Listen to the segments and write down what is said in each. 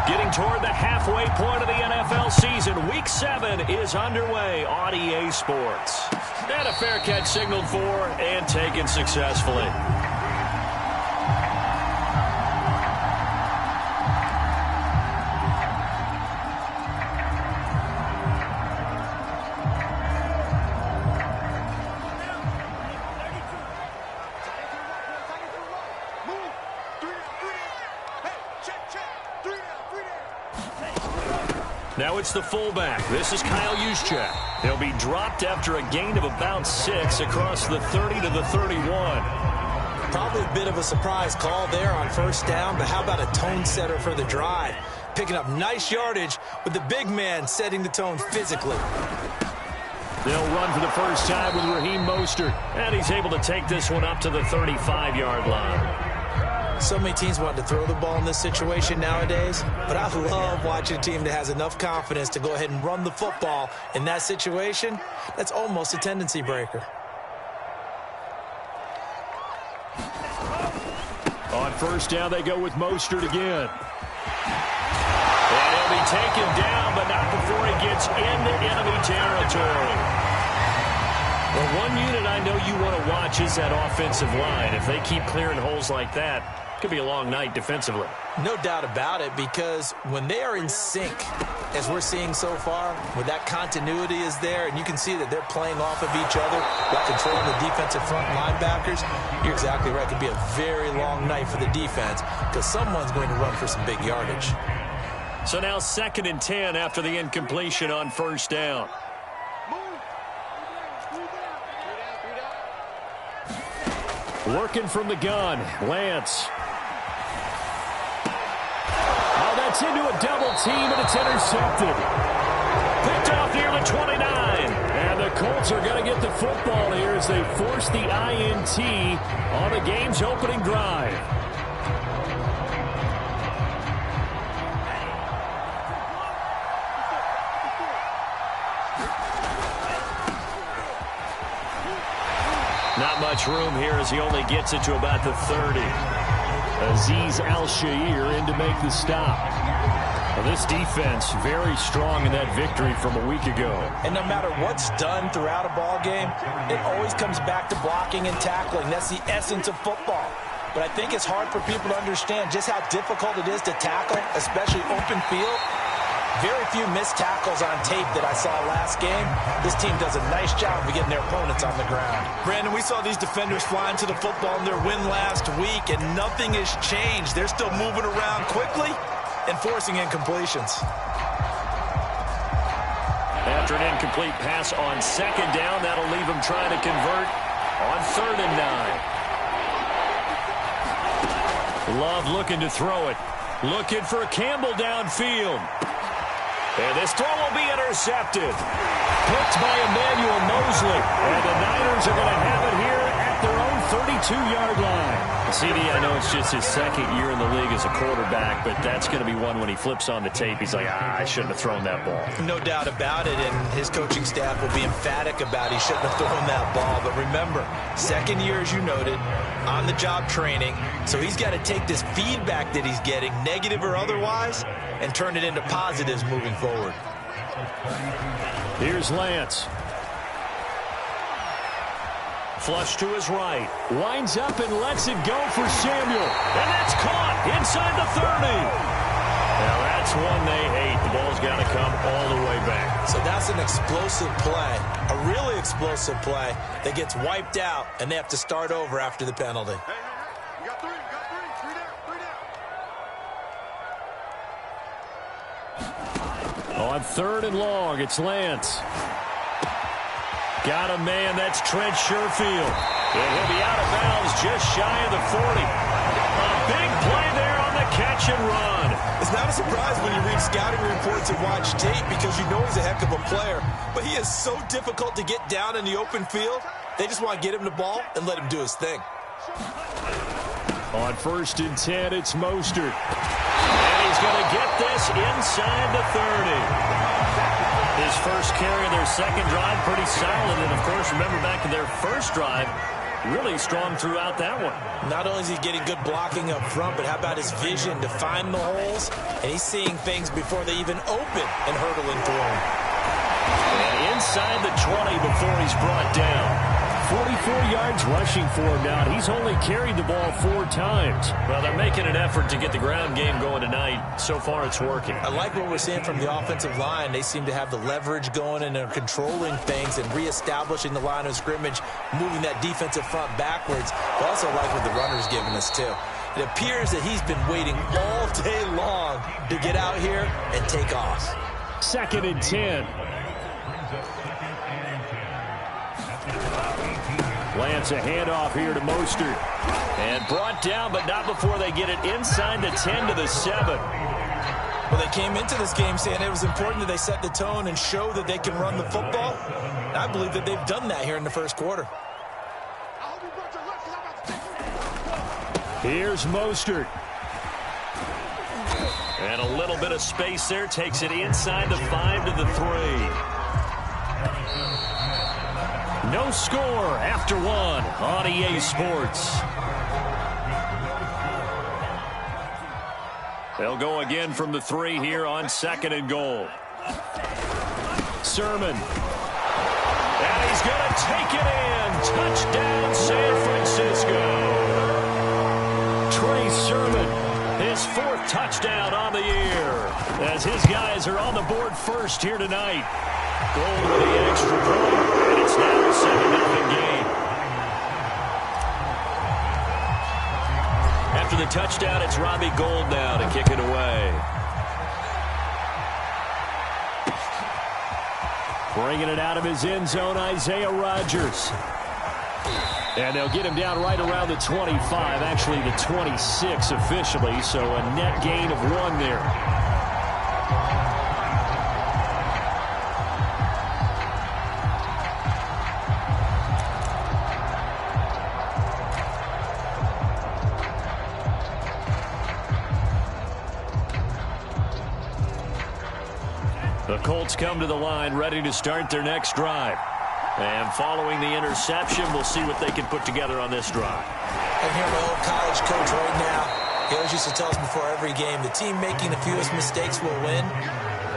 Getting toward the halfway point of the NFL season. Week 7 is underway on EA Sports. And a fair catch signaled for and taken successfully. Now it's the fullback. This is Kyle Juszczyk. He'll be dropped after a gain of about 6 across the 30 to the 31. Probably a bit of a surprise call there on first down, but how about a tone setter for the drive? Picking up nice yardage with the big man setting the tone physically. They'll run for the first time with Raheem Mostert, and he's able to take this one up to the 35-yard line. So many teams want to throw the ball in this situation nowadays, but I love watching a team that has enough confidence to go ahead and run the football in that situation. That's almost a tendency breaker. On first down, they go with Mostert again. And he'll be taken down, but not before he gets into enemy territory. Well, one unit I know you want to watch is that offensive line. If they keep clearing holes like that, it could be a long night defensively. No doubt about it, because when they are in sync, as we're seeing so far, where that continuity is there, and you can see that they're playing off of each other while controlling the defensive front linebackers, you're exactly right. It could be a very long night for the defense because someone's going to run for some big yardage. So now 2nd and 10 after the incompletion on first down. Working from the gun, Lance. Oh, that's into a double team, and it's intercepted. Picked off near the 29. And the Colts are going to get the football here as they force the INT on the game's opening drive. Not much room here as he only gets it to about the 30. Azeez Al-Shaair in to make the stop. Well, this defense very strong in that victory from a week ago. And no matter what's done throughout a ball game, it always comes back to blocking and tackling. That's the essence of football. But I think it's hard for people to understand just how difficult it is to tackle, especially open field. Very few missed tackles on tape that I saw last game. This team does a nice job of getting their opponents on the ground. Brandon, we saw these defenders flying to the football in their win last week, and nothing has changed. They're still moving around quickly and forcing incompletions. After an incomplete pass on 2nd down, that'll leave them trying to convert on 3rd and 9. Love looking to throw it. Looking for Campbell downfield. And this throw will be intercepted. Picked by Emmanuel Mosley. And the Niners are going to have it here at their own 32-yard line. CD, I know it's just his 2nd year in the league as a quarterback, but that's going to be one when he flips on the tape. He's like, I shouldn't have thrown that ball. No doubt about it, and his coaching staff will be emphatic about he shouldn't have thrown that ball. But remember, 2nd year, as you noted, on-the-job training. So he's got to take this feedback that he's getting, negative or otherwise, and turn it into positives moving forward. Here's Lance. Flush to his right. Winds up and lets it go for Samuel. And that's caught inside the 30. Now that's one they hate. The ball's got to come all the way back. So that's an explosive play, a really explosive play that gets wiped out, and they have to start over after the penalty. You got three. On 3rd and long, it's Lance. Got a man, that's Trent Sherfield. And he'll be out of bounds just shy of the 40. A big play there on the catch and run. It's not a surprise when you read scouting reports and watch tape because you know he's a heck of a player. But he is so difficult to get down in the open field. They just want to get him the ball and let him do his thing. On 1st and 10, it's Mostert. And he's going to get this inside the 30. His first carry of their 2nd drive, pretty solid. And, of course, remember back to their 1st drive, really strong throughout that one. Not only is he getting good blocking up front, but how about his vision to find the holes? And he's seeing things before they even open and hurdling through them. And inside the 20 before he's brought down. 44 yards rushing for him now. He's only carried the ball 4 times. Well, they're making an effort to get the ground game going tonight. So far, it's working. I like what we're seeing from the offensive line. They seem to have the leverage going, and they're controlling things and reestablishing the line of scrimmage, moving that defensive front backwards. I also like what the runner's giving us, too. It appears that he's been waiting all day long to get out here and take off. 2nd and 10. Lance a handoff here to Mostert. And brought down, but not before they get it inside the 10 to the 7. Well, they came into this game saying it was important that they set the tone and show that they can run the football. And I believe that they've done that here in the first quarter. Here's Mostert. And a little bit of space there. Takes it inside the 5 to the 3. No score after 1 on EA Sports. They'll go again from the 3 here on 2nd and goal. Sermon. And he's going to take it in. Touchdown, San Francisco. Trey Sermon, his 4th touchdown on the year, as his guys are on the board first here tonight. Gold with the extra point, and it's now a 7-0 game. After the touchdown, it's Robbie Gould now to kick it away. Bringing it out of his end zone, Isaiah Rodgers. And they'll get him down right around the 25, actually the 26 officially, so a net gain of 1 there. The Colts come to the line ready to start their next drive. And following the interception, we'll see what they can put together on this drive. I hear my old college coach right now. He always used to tell us before every game, the team making the fewest mistakes will win.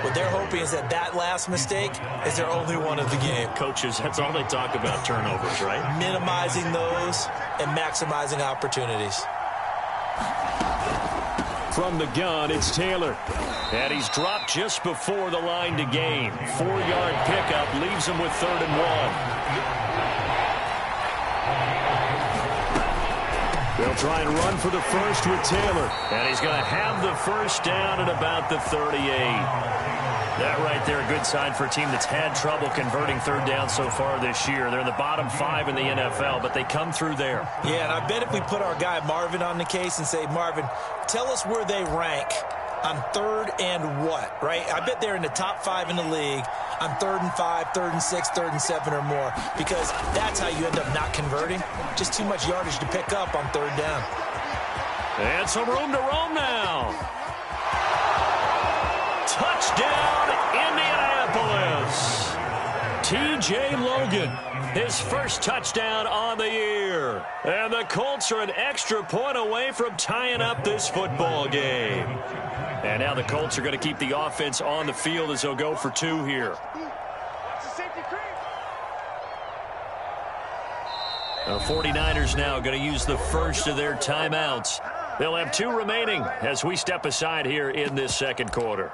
What they're hoping is that that last mistake is their only one of the game. Coaches, that's all they talk about, turnovers, right? Minimizing those and maximizing opportunities. From the gun, it's Taylor. And he's dropped just before the line to gain. 4-yard pickup leaves him with 3rd and 1. They'll try and run for the first with Taylor. And he's going to have the first down at about the 38. That right there, a good sign for a team that's had trouble converting 3rd down so far this year. They're in the bottom 5 in the NFL, but they come through there. Yeah, and I bet if we put our guy Marvin on the case and say, Marvin, tell us where they rank on 3rd and what, right? I bet they're in the top 5 in the league on 3rd and 5, 3rd and 6, 3rd and 7 or more, because that's how you end up not converting. Just too much yardage to pick up on 3rd down. And some room to roam now. Touchdown, Indianapolis. T.J. Logan, his first touchdown on the year. And the Colts are an extra point away from tying up this football game. And now the Colts are going to keep the offense on the field as they'll go for 2 here. The 49ers now going to use the first of their timeouts. They'll have 2 remaining as we step aside here in this second quarter.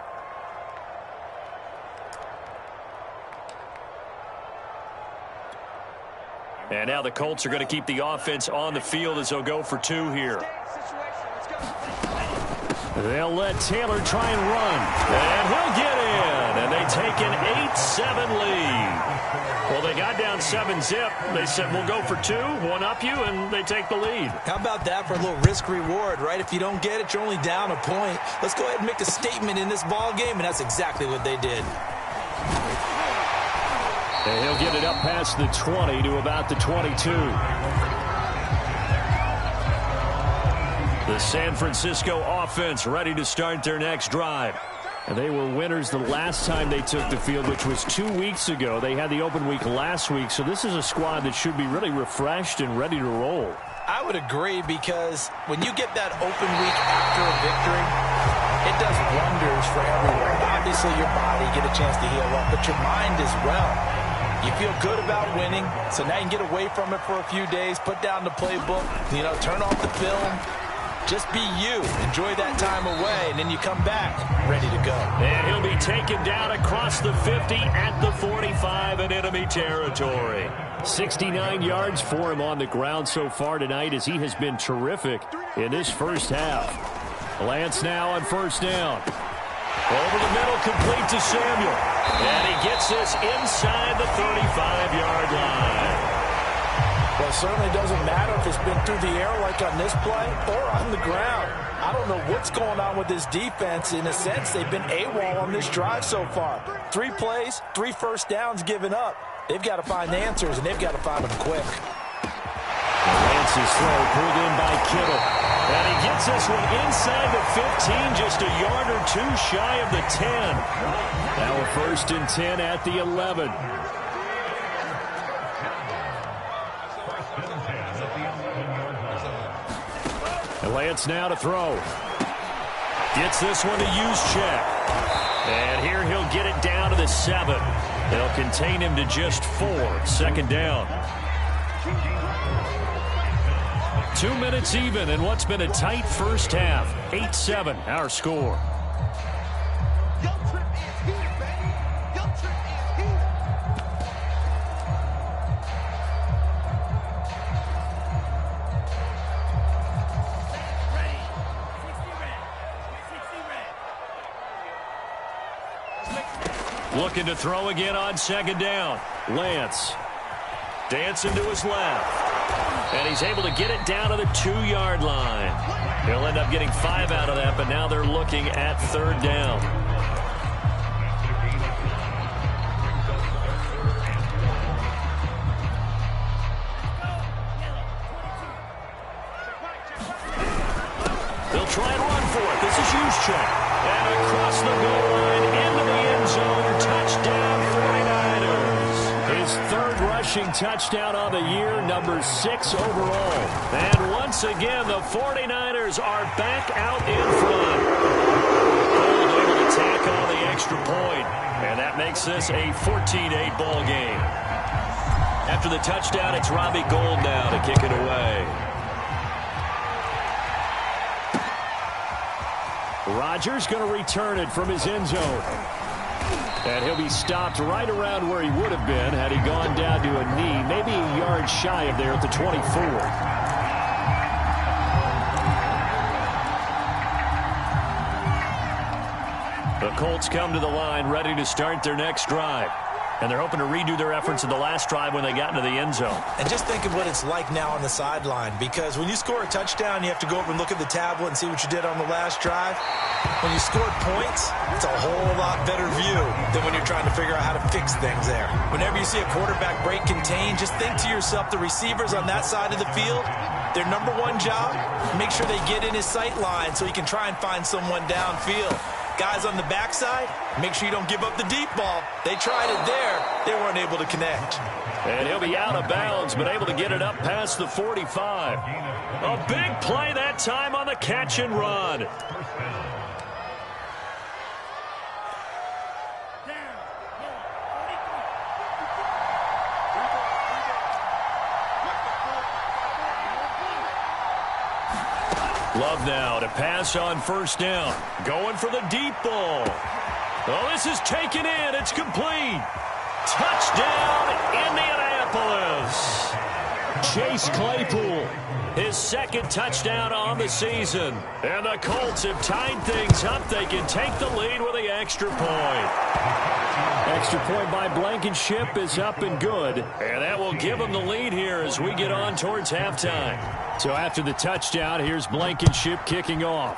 And now the Colts are going to keep the offense on the field as they'll go for 2 here. They'll let Taylor try and run. And he'll get in. And they take an 8-7 lead. Well, they got down 7-0. They said, we'll go for 2, 1-up you, and they take the lead. How about that for a little risk-reward, right? If you don't get it, you're only down a point. Let's go ahead and make a statement in this ball game, and that's exactly what they did. And he'll get it up past the 20 to about the 22. The San Francisco offense ready to start their next drive. And they were winners the last time they took the field, which was 2 weeks ago. They had the open week last week, so this is a squad that should be really refreshed and ready to roll. I would agree, because when you get that open week after a victory, it does wonders for everyone. Obviously, your body, get a chance to heal up, but your mind as well. You feel good about winning, so now you can get away from it for a few days, put down the playbook, turn off the film. Just be you. Enjoy that time away, and then you come back ready to go. And he'll be taken down across the 50 at the 45 in enemy territory. 69 yards for him on the ground so far tonight, as he has been terrific in this first half. Lance now on first down. Over the middle, complete to Samuel. And he gets this inside the 35-yard line. Well, it certainly doesn't matter if it's been through the air like on this play or on the ground. I don't know what's going on with this defense. In a sense, they've been AWOL on this drive so far. 3 plays, 3 first downs given up. They've got to find answers, and they've got to find them quick. Lance's throw pulled in by Kittle. And he gets this one inside the 15, just a yard or 2 shy of the 10. Now a 1st and 10 at the 11. And Lance now to throw. Gets this one to Juszczyk. And here he'll get it down to the 7. They'll contain him to just 4. 2nd down. 2 minutes even in what's been a tight first half. 8-7 our score. Looking to throw again on 2nd down. Lance dancing to his left. And he's able to get it down to the 2-yard line. He'll end up getting 5 out of that, but now they're looking at 3rd down. They'll try and run for it. This is Juszczyk. And across the goal line into the end zone. Touchdown 49ers. His 3rd rushing touchdown on the year, number 6 overall. And once again, the 49ers are back out in front. Gold able to tack on the extra point. And that makes this a 14-8 ball game. After the touchdown, it's Robbie Gould now to kick it away. Rodgers going to return it from his end zone. And he'll be stopped right around where he would have been had he gone down to a knee, maybe a yard shy of there at the 24. The Colts come to the line ready to start their next drive. And they're hoping to redo their efforts in the last drive when they got into the end zone. And just think of what it's like now on the sideline, because when you score a touchdown, you have to go over and look at the tablet and see what you did on the last drive. When you scored points, it's a whole lot better view than when you're trying to figure out how to fix things there. Whenever you see a quarterback break contain, just think to yourself, the receivers on that side of the field, their number 1 job, make sure they get in his sight line so he can try and find someone downfield. Guys on the backside, make sure you don't give up the deep ball. They tried it there. They weren't able to connect. And he'll be out of bounds, but able to get it up past the 45. A big play that time on the catch and run. Love now to pass on 1st down. Going for the deep ball. Oh, this is taken in. It's complete. Touchdown, Indianapolis. Chase Claypool, his 2nd touchdown on the season. And the Colts have tied things up. They can take the lead with the extra point. Extra point by Blankenship is up and good. And that will give them the lead here as we get on towards halftime. So after the touchdown, here's Blankenship kicking off.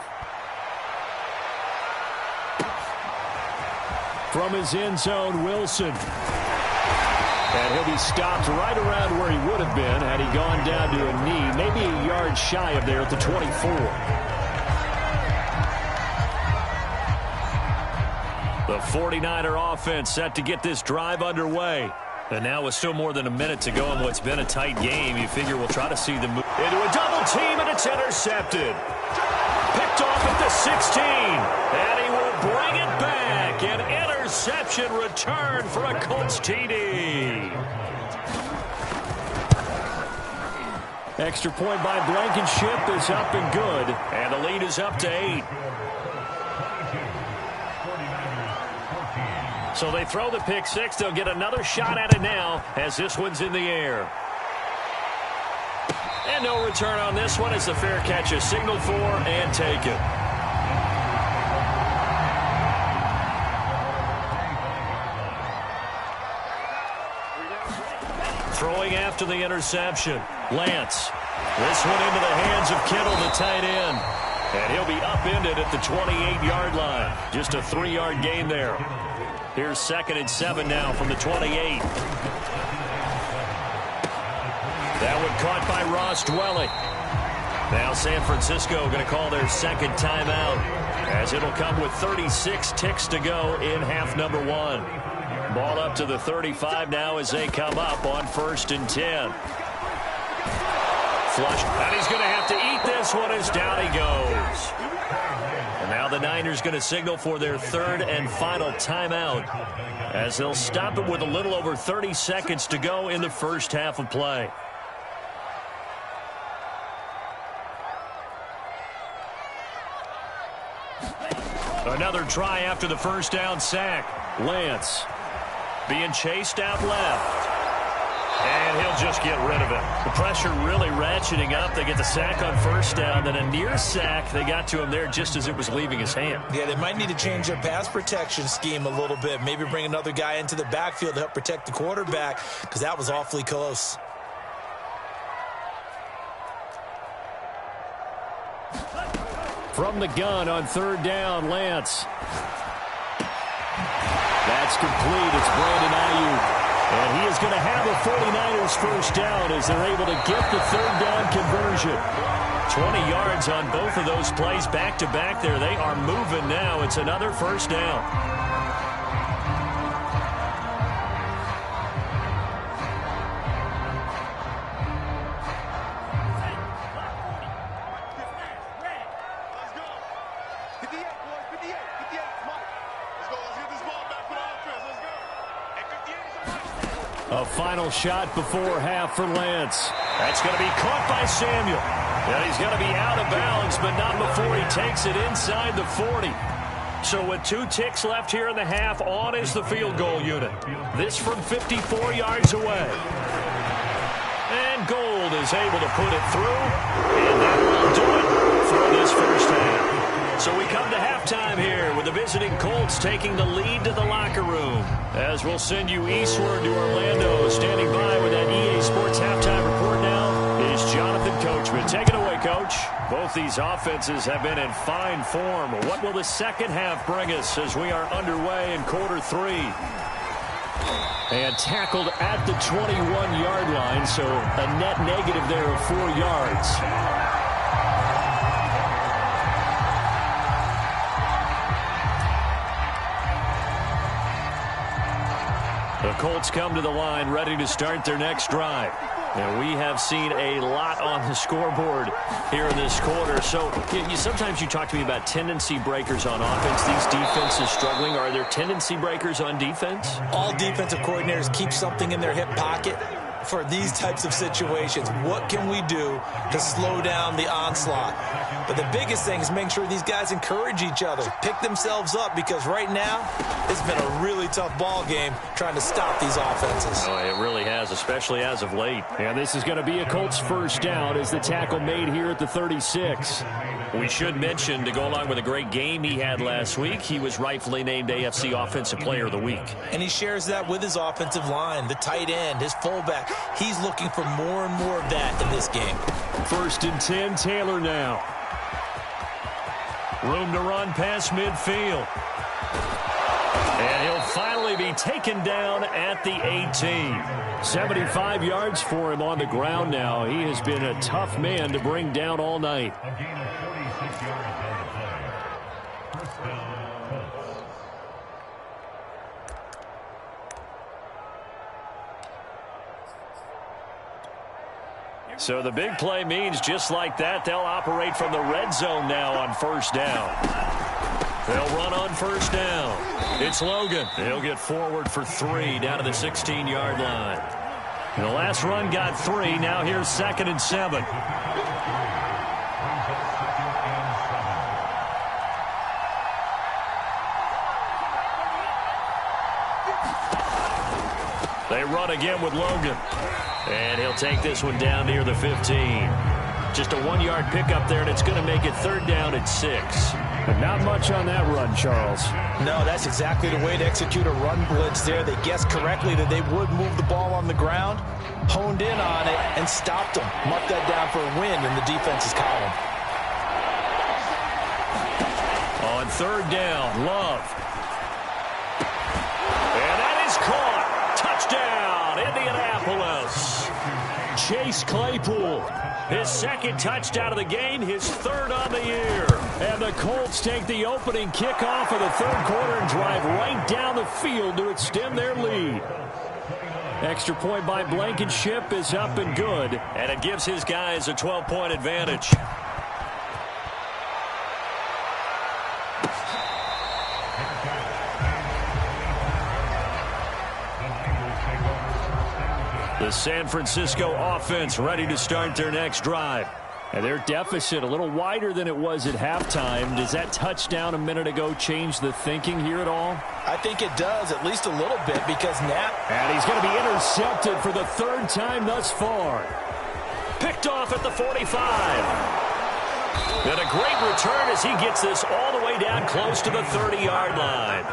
From his end zone, Wilson. And he'll be stopped right around where he would have been had he gone down to a knee, maybe a yard shy of there at the 24. The 49er offense set to get this drive underway. And now with still more than a minute to go in what's been a tight game, you figure we'll try to see them move into a double team, and it's intercepted. Picked off at the 16, and he will bring it back. An interception return for a Colts TD. Extra point by Blankenship is up and good, and the lead is up to 8. So they throw the pick six. They'll get another shot at it now as this one's in the air. And no return on this one as the fair catch is signaled for and taken. Throwing after the interception. Lance. This one into the hands of Kittle, the tight end. And he'll be upended at the 28-yard line. Just a 3-yard gain there. Here's 2nd and 7 now from the 28. That one caught by Ross Dwelly. Now San Francisco going to call their second timeout as it'll come with 36 ticks to go in half number 1. Ball up to the 35 now as they come up on 1st and 10. Flush, and he's going to have to eat this one as down he goes. And now the Niners going to signal for their 3rd and final timeout as they'll stop it with a little over 30 seconds to go in the first half of play. Another try after the first down sack. Lance being chased out left. And he'll just get rid of it. The pressure really ratcheting up. They get the sack on 1st down. Then a near sack. They got to him there just as it was leaving his hand. Yeah, they might need to change their pass protection scheme a little bit. Maybe bring another guy into the backfield to help protect the quarterback because that was awfully close. From the gun on 3rd down, Lance. That's complete. It's Brandon Ayuk. And he is going to have a 49ers first down as they're able to get the 3rd down conversion. 20 yards on both of those plays back-to-back there. They are moving now. It's another first down. A final shot before half for Lance. That's going to be caught by Samuel. And he's going to be out of bounds, but not before he takes it inside the 40. So with 2 ticks left here in the half, on is the field goal unit. This from 54 yards away. And Gold is able to put it through. And that will do it for this first half. So we come to halftime here with the visiting Colts taking the lead to the locker room. As we'll send you eastward to Orlando. Standing by with that EA Sports halftime report now is Jonathan Coachman. Take it away, Coach. Both these offenses have been in fine form. What will the second half bring us as we are underway in quarter 3? And tackled at the 21-yard line, so a net negative there of 4 yards. The Colts come to the line ready to start their next drive. Now, we have seen a lot on the scoreboard here in this quarter. So sometimes you talk to me about tendency breakers on offense. These defenses struggling. Are there tendency breakers on defense? All defensive coordinators keep something in their hip pocket for these types of situations. What can we do to slow down the onslaught? But the biggest thing is making sure these guys encourage each other, pick themselves up, because right now it's been a really tough ball game trying to stop these offenses. Oh, it really has, especially as of late. And this is going to be a Colts first down as the tackle made here at the 36. We should mention, to go along with a great game he had last week, he was rightfully named AFC Offensive Player of the Week. And he shares that with his offensive line, the tight end, his fullback. He's looking for more and more of that in this game. 1st and 10, Taylor now. Room to run past midfield. And he'll finally be taken down at the 18. 75 yards for him on the ground now. He has been a tough man to bring down all night. So the big play means just like that, they'll operate from the red zone now on first down. They'll run on first down. It's Logan. He'll get forward for 3 down to the 16-yard line. The last run got 3. Now here's 2nd and 7. They run again with Logan. And he'll take this one down near the 15. Just a 1-yard pickup there, and it's going to make it 3rd down at 6. But not much on that run, Charles. No, that's exactly the way to execute a run blitz there. They guessed correctly that they would move the ball on the ground, honed in on it, and stopped them. Mark that down for a win in the defense's column. On 3rd down, Love. And that is caught. Touchdown, Indianapolis. Chase Claypool, his 2nd touchdown of the game, his 3rd on the year. And the Colts take the opening kickoff of the 3rd quarter and drive right down the field to extend their lead. Extra point by Blankenship is up and good, and it gives his guys a 12-point advantage. The San Francisco offense ready to start their next drive. And their deficit a little wider than it was at halftime. Does that touchdown a minute ago change the thinking here at all? I think it does, at least a little bit, because now... And he's going to be intercepted for the 3rd time thus far. Picked off at the 45. And a great return as he gets this all the way down close to the 30-yard line.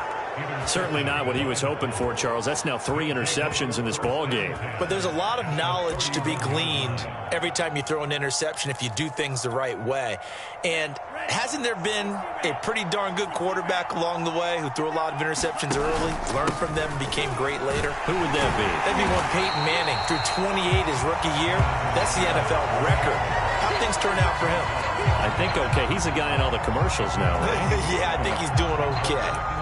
Certainly not what he was hoping for, Charles. That's now 3 interceptions in this ball game. But there's a lot of knowledge to be gleaned every time you throw an interception if you do things the right way. And hasn't there been a pretty darn good quarterback along the way who threw a lot of interceptions early, learned from them, and became great later? Who would that be? That'd be one Peyton Manning. Threw 28 his rookie year. That's the NFL record. How'd things turn out for him? I think okay. He's a guy in all the commercials now. Yeah, I think he's doing okay.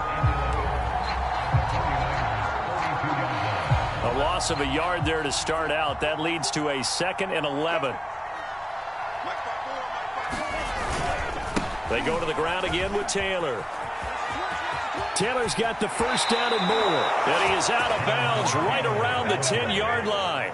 A loss of a yard there to start out. That leads to a 2nd and 11. They go to the ground again with Taylor. Taylor's got the 1st down and more. And he is out of bounds right around the 10-yard line.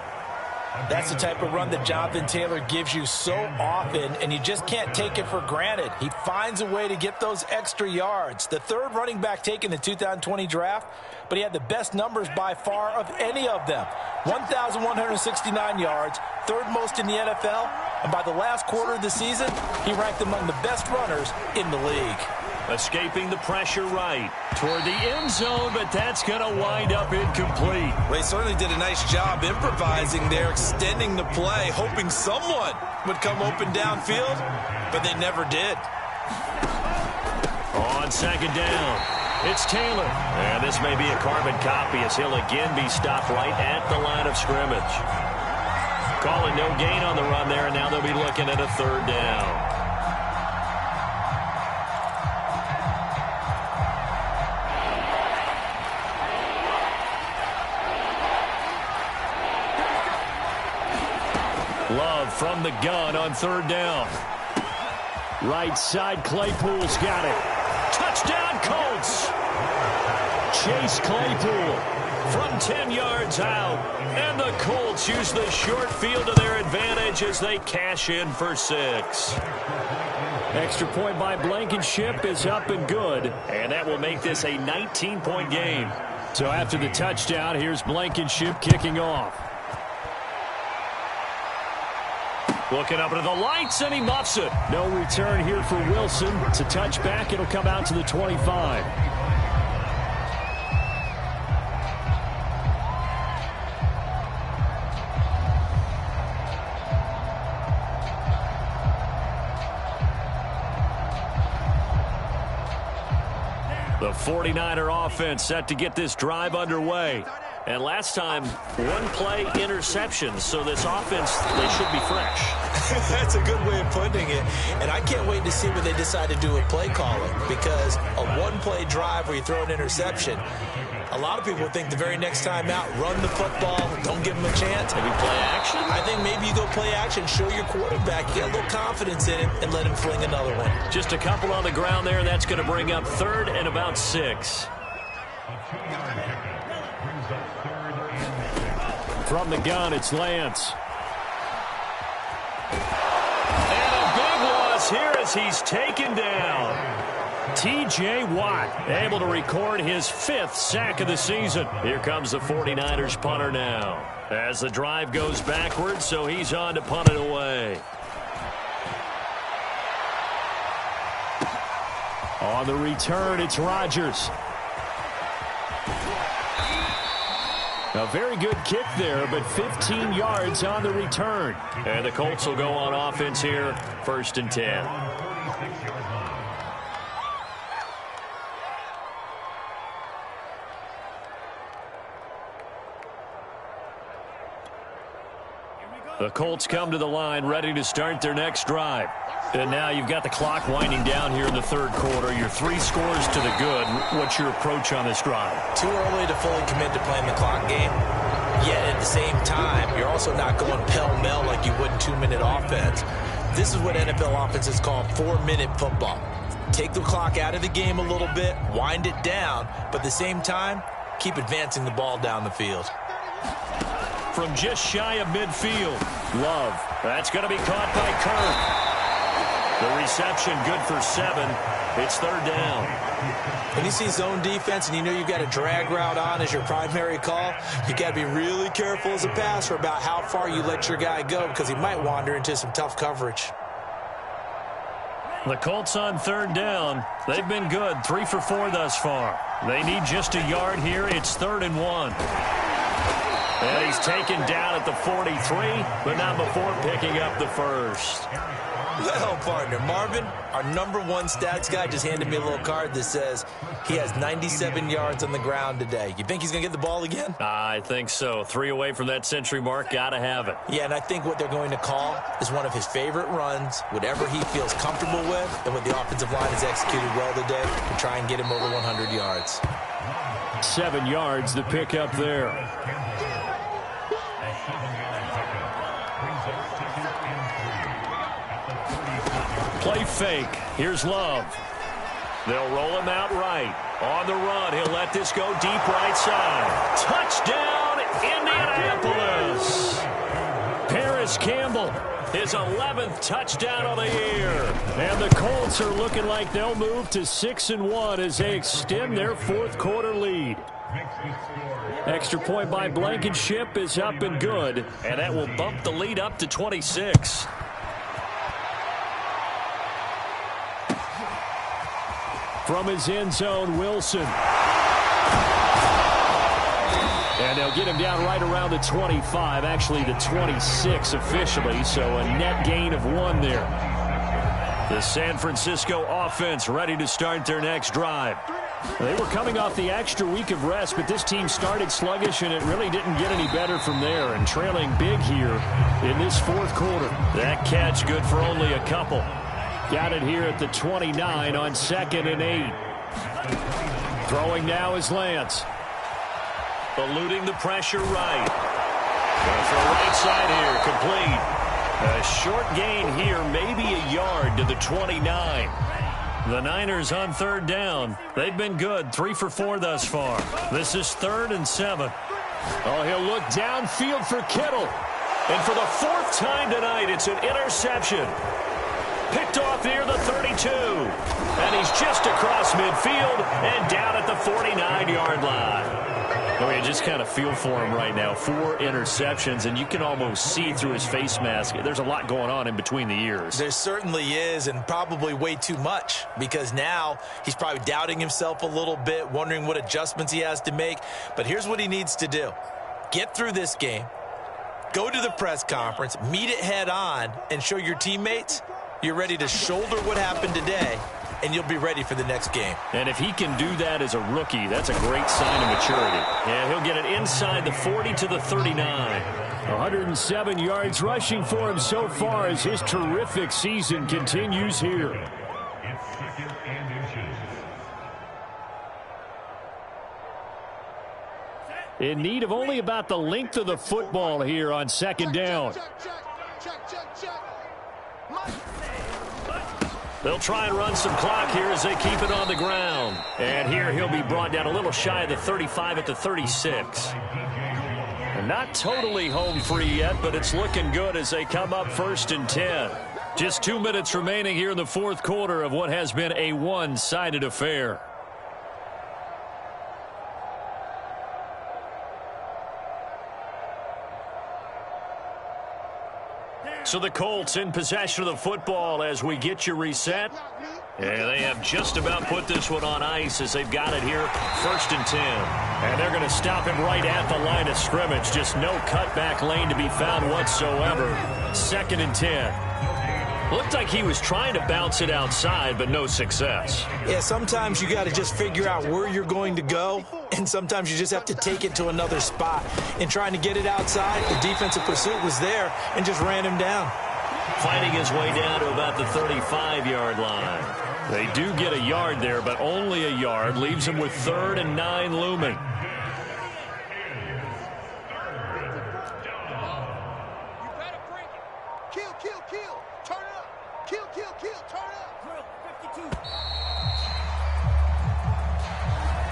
That's the type of run that Jonathan Taylor gives you so often, and you just can't take it for granted. He finds a way to get those extra yards. The 3rd running back taken in the 2020 draft, but he had the best numbers by far of any of them. 1,169 yards, 3rd most in the NFL, and by the last quarter of the season, he ranked among the best runners in the league. Escaping the pressure right toward the end zone, but that's going to wind up incomplete. They certainly did a nice job improvising there, extending the play, hoping someone would come open downfield, but they never did. On 2nd down, it's Taylor. And this may be a carbon copy as he'll again be stopped right at the line of scrimmage. Calling no gain on the run there, and now they'll be looking at a 3rd down. Love from the gun on 3rd down. Right side, Claypool's got it. Touchdown, Colts! Chase Claypool from 10 yards out. And the Colts use the short field to their advantage as they cash in for 6. Extra point by Blankenship is up and good. And that will make this a 19-point game. So after the touchdown, here's Blankenship kicking off. Looking up into the lights, and he muffs it. No return here for Wilson. It's a touchback. It'll come out to the 25. The 49er offense set to get this drive underway. And last time, 1-play interceptions. So this offense, they should be fresh. That's a good way of putting it. And I can't wait to see what they decide to do with play calling. Because a 1-play drive where you throw an interception, A lot of people think the very next time out, run the football, don't give him a chance. Maybe play action? I think maybe you go play action, show your quarterback, get a little confidence in him, and let him fling another one. Just a couple on the ground there. That's going to bring up 3rd and about 6. From the gun, it's Lance. And a big loss here as he's taken down. T.J. Watt able to record his 5th sack of the season. Here comes the 49ers punter now. As the drive goes backwards, so he's on to punt it away. On the return, it's Rodgers. A very good kick there, but 15 yards on the return. And the Colts will go on offense here, 1st and 10. The Colts come to the line ready to start their next drive. And now you've got the clock winding down here in the 3rd quarter. You're 3 scores to the good. What's your approach on this drive? Too early to fully commit to playing the clock game. Yet at the same time, you're also not going pell-mell like you would in 2-minute offense. This is what NFL offenses call 4-minute football. Take the clock out of the game a little bit, wind it down, but at the same time, keep advancing the ball down the field. From just shy of midfield, Love. That's going to be caught by Kirk. The reception good for 7. It's 3rd down. When you see zone defense and you know you've got a drag route on as your primary call, you've got to be really careful as a passer about how far you let your guy go because he might wander into some tough coverage. The Colts on 3rd down. They've been good, 3 for 4 thus far. They need just a yard here. It's 3rd and 1. And he's taken down at the 43, but not before picking up the 1st. Well, partner, Marvin, our #1 stats guy just handed me a little card that says he has 97 yards on the ground today. You think he's going to get the ball again? I think so. 3 away from that century mark. Got to have it. Yeah, and I think what they're going to call is one of his favorite runs, whatever he feels comfortable with, and what the offensive line has executed well today to try and get him over 100 yards. 7 yards to pick up there. Play fake. Here's Love. They'll roll him out right. On the run, he'll let this go deep right side. Touchdown, Indianapolis. Paris Campbell, his 11th touchdown of the year. And the Colts are looking like they'll move to 6-1 as they extend their 4th quarter lead. Extra point by Blankenship is up and good. And that will bump the lead up to 26. From his end zone, Wilson. And they'll get him down right around the 25, actually the 26 officially, so a net gain of 1 there. The San Francisco offense ready to start their next drive. They were coming off the extra week of rest, but this team started sluggish, and it really didn't get any better from there, and trailing big here in this 4th quarter. That catch good for only a couple. Got it here at the 29 on 2nd and 8. Throwing now is Lance. Eluding the pressure right. Going for a right side here, complete. A short gain here, maybe a yard to the 29. The Niners on 3rd down. They've been good, 3 for 4 thus far. This is 3rd and 7. Oh, he'll look downfield for Kittle. And for the 4th time tonight, it's an interception. Picked off near the 32. And he's just across midfield and down at the 49-yard line. I mean, just kind of feel for him right now. 4 interceptions, and you can almost see through his face mask. There's a lot going on in between the ears. There certainly is, and probably way too much, because now he's probably doubting himself a little bit, wondering what adjustments he has to make. But here's what he needs to do. Get through this game, go to the press conference, meet it head on, and show your teammates you're ready to shoulder what happened today, and you'll be ready for the next game. And if he can do that as a rookie, that's a great sign of maturity. Yeah, he'll get it inside the 40 to the 39. 107 yards rushing for him so far as his terrific season continues here. In need of only about the length of the football here on second down. They'll try and run some clock here as they keep it on the ground. And here he'll be brought down a little shy of the 35 at the 36. And not totally home free yet, but it's looking good as they come up 1st and 10. Just 2 minutes remaining here in the fourth quarter of what has been a one-sided affair. So the Colts in possession of the football as we get you reset. Yeah, they have just about put this one on ice as they've got it here, 1st and 10. And they're going to stop him right at the line of scrimmage. Just no cutback lane to be found whatsoever. 2nd and 10. Looked like he was trying to bounce it outside, but no success. Yeah, sometimes you got to just figure out where you're going to go, and sometimes you just have to take it to another spot. In trying to get it outside, the defensive pursuit was there and just ran him down. Fighting his way down to about the 35-yard line. They do get a yard there, but only a yard. Leaves him with 3rd and 9 looming.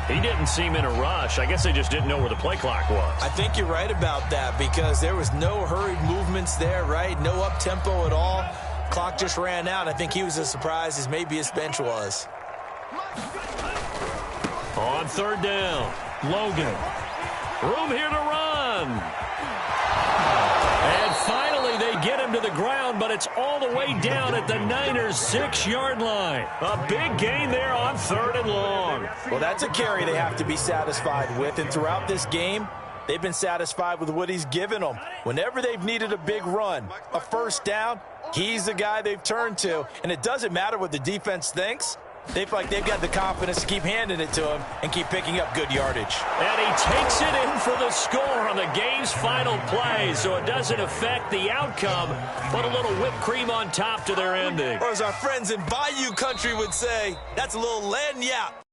He didn't seem in a rush. I guess they just didn't know where the play clock was. I think you're right about that because there was no hurried movements there, right? No up-tempo at all. Clock just ran out. I think he was as surprised as maybe his bench was. On 3rd down, Logan. Room here to run. And finally they get him to the ground, but it's all the way down at the Niners' 6-yard line. A big gain there on 3rd and long. Well, that's a carry they have to be satisfied with, and throughout this game, they've been satisfied with what he's given them. Whenever they've needed a big run, a 1st down, he's the guy they've turned to, and it doesn't matter what the defense thinks. They feel like they've got the confidence to keep handing it to him and keep picking up good yardage. And he takes it in for the score on the game's final play, so it doesn't affect the outcome, but a little whipped cream on top to their ending. Or as our friends in Bayou Country would say, that's a little lagniappe